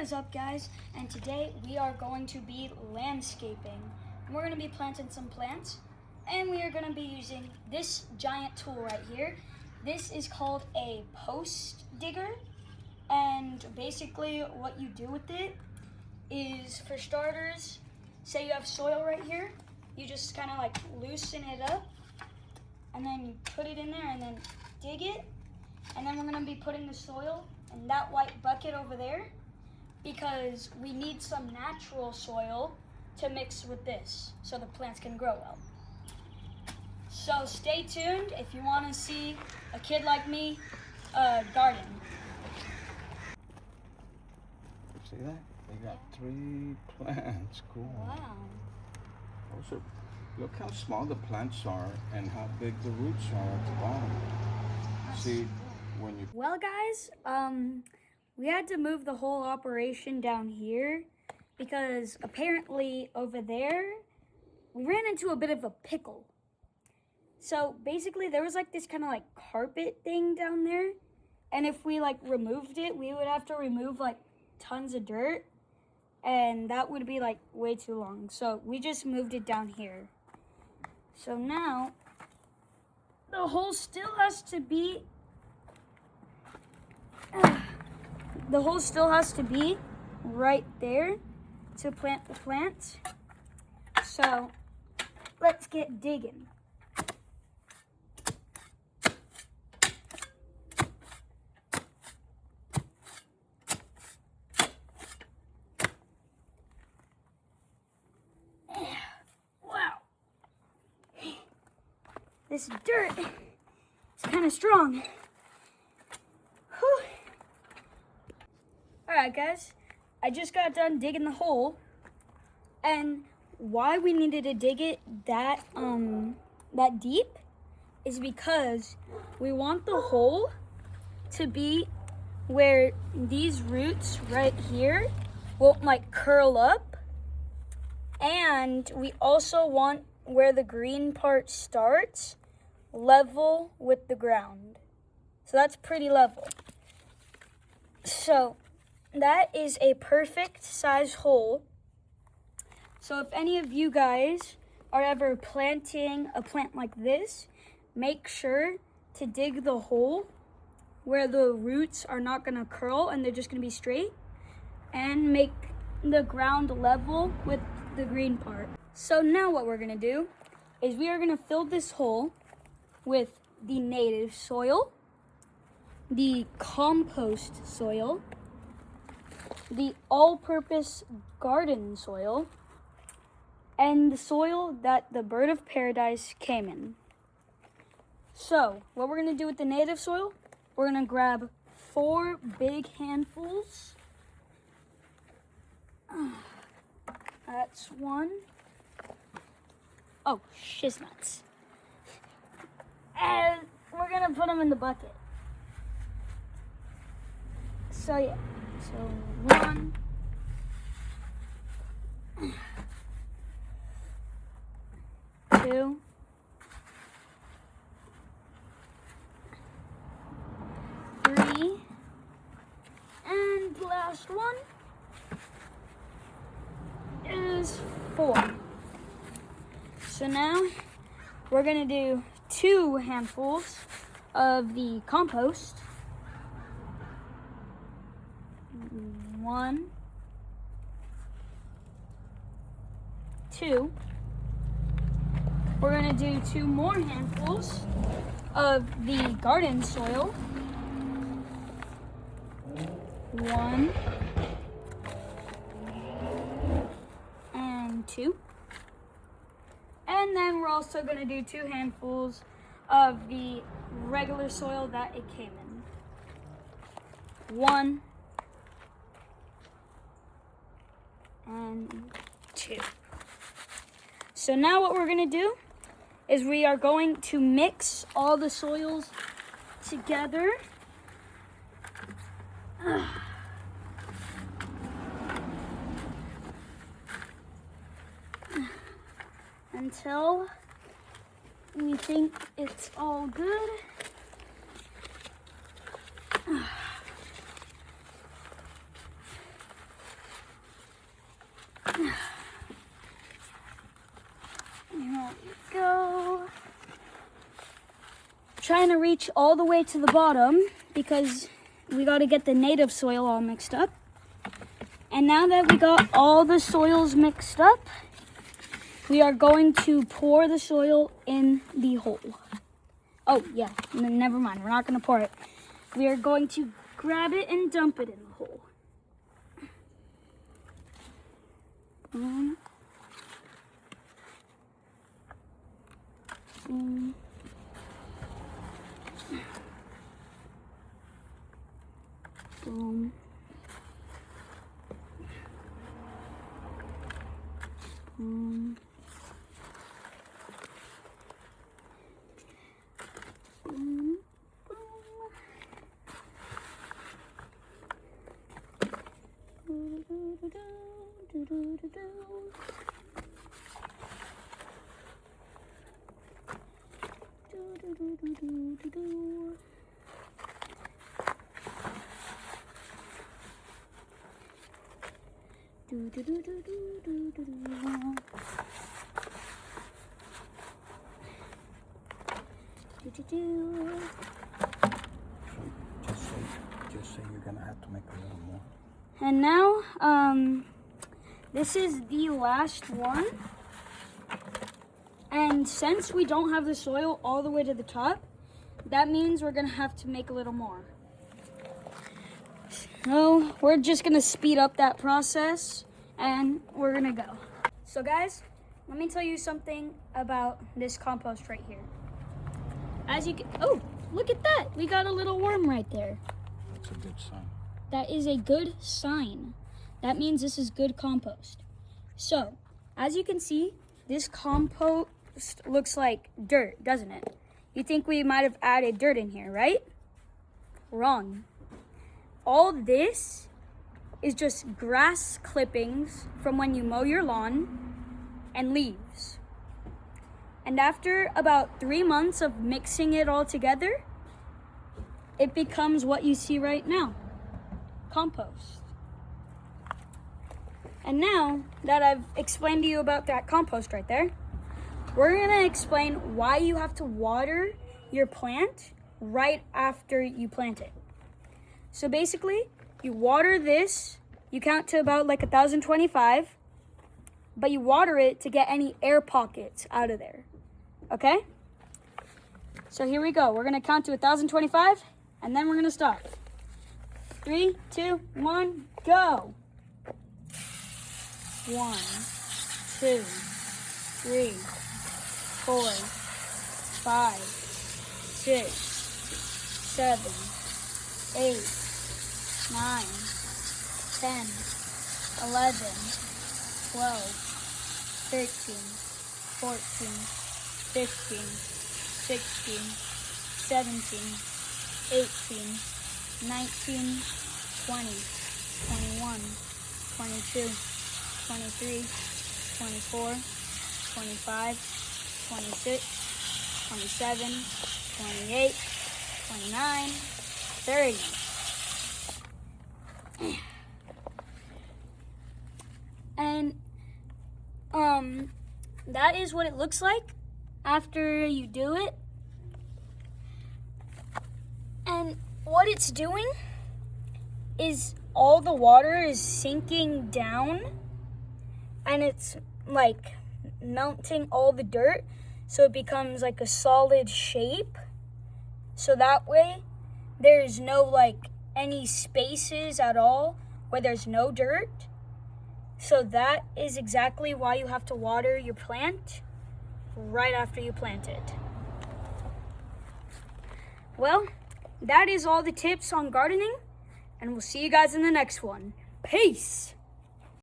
is up, guys? And today we are going to be landscaping. We're going to be planting some plants, and we are going to be using this giant tool right here. This is called a post digger, and basically what you do with it is, for starters, say you have soil right here, you just kind of like loosen it up, and then you put it in there and then dig it, and then we're going to be putting the soil in that white bucket over there, because we need some natural soil to mix with this so the plants can grow well. So stay tuned if you want to see a kid like me garden. See that? They got 3 plants. Cool. Wow. Also, look how small the plants are and how big the roots are at the bottom. See, when you... Well, guys, we had to move the whole operation down here because apparently over there we ran into a bit of a pickle. So basically there was like this kind of like carpet thing down there, and if we like removed it, we would have to remove like tons of dirt, and that would be like way too long. So we just moved it down here. So now the hole still has to be right there to plant the plants. So let's get digging. Wow. This dirt is kind of strong. Whew. Alright, guys, I just got done digging the hole, and why we needed to dig it that deep is because we want the hole to be where these roots right here won't like curl up, and we also want where the green part starts level with the ground. So that's pretty level. So that is a perfect size hole. So if any of you guys are ever planting a plant like this, make sure to dig the hole where the roots are not going to curl and they're just going to be straight, and make the ground level with the green part. So now what we're going to do is we are going to fill this hole with the native soil, the compost soil, the all-purpose garden soil, and the soil that the bird of paradise came in. So what we're going to do with the native soil, we're going to grab 4 big handfuls. That's 1. Oh, shiznanuts. And we're going to put them in the bucket. So yeah, so 1, 2, 3, and the last one is 4. So now we're gonna do 2 handfuls of the compost. 1, 2. We're gonna do 2 more handfuls of the garden soil. 1 and 2. And then we're also gonna do 2 handfuls of the regular soil that it came in. 1 and 2. So now what we're gonna do is we are going to mix all the soils together. Until we think it's all good. Here we go. Trying to reach all the way to the bottom because we got to get the native soil all mixed up. And now that we got all the soils mixed up, we are going to pour the soil in the hole. Oh, yeah, never mind. We're not going to pour it. We are going to grab it and dump it in the hole. Boom. Boom. Boom. Boom. Boom. Just say you're gonna have to make a little more. And now, this is the last one. And since we don't have the soil all the way to the top, that means we're gonna have to make a little more. So we're just gonna speed up that process and we're gonna go. So guys, let me tell you something about this compost right here. As you can, oh, look at that. We got a little worm right there. That's a good sign. That is a good sign. That means this is good compost. So, as you can see, this compost looks like dirt, doesn't it? You think we might have added dirt in here, right? Wrong. All this is just grass clippings from when you mow your lawn and leaves. And after about 3 months of mixing it all together, it becomes what you see right now, compost. And now that I've explained to you about that compost right there, we're gonna explain why you have to water your plant right after you plant it. So basically, you water this, you count to about like 1,025, but you water it to get any air pockets out of there, okay? So here we go. We're gonna count to 1,025, and then we're gonna stop. 3, 2, 1, go. 1, 2, 3, 4, 5, 6, 7, 8, 9, 10, 11, 12, 13, 14, 15, 16, 17, 18, 19, 20, 21, 22, 23, 24, 25, 26, 27, 28, 29, 30. And that is what it looks like after you do it. And what it's doing is all the water is sinking down and it's like melting all the dirt so it becomes like a solid shape. So that way there's no like any spaces at all where there's no dirt. So that is exactly why you have to water your plant right after you plant it. Well, that is all the tips on gardening, and we'll see you guys in the next one. Peace!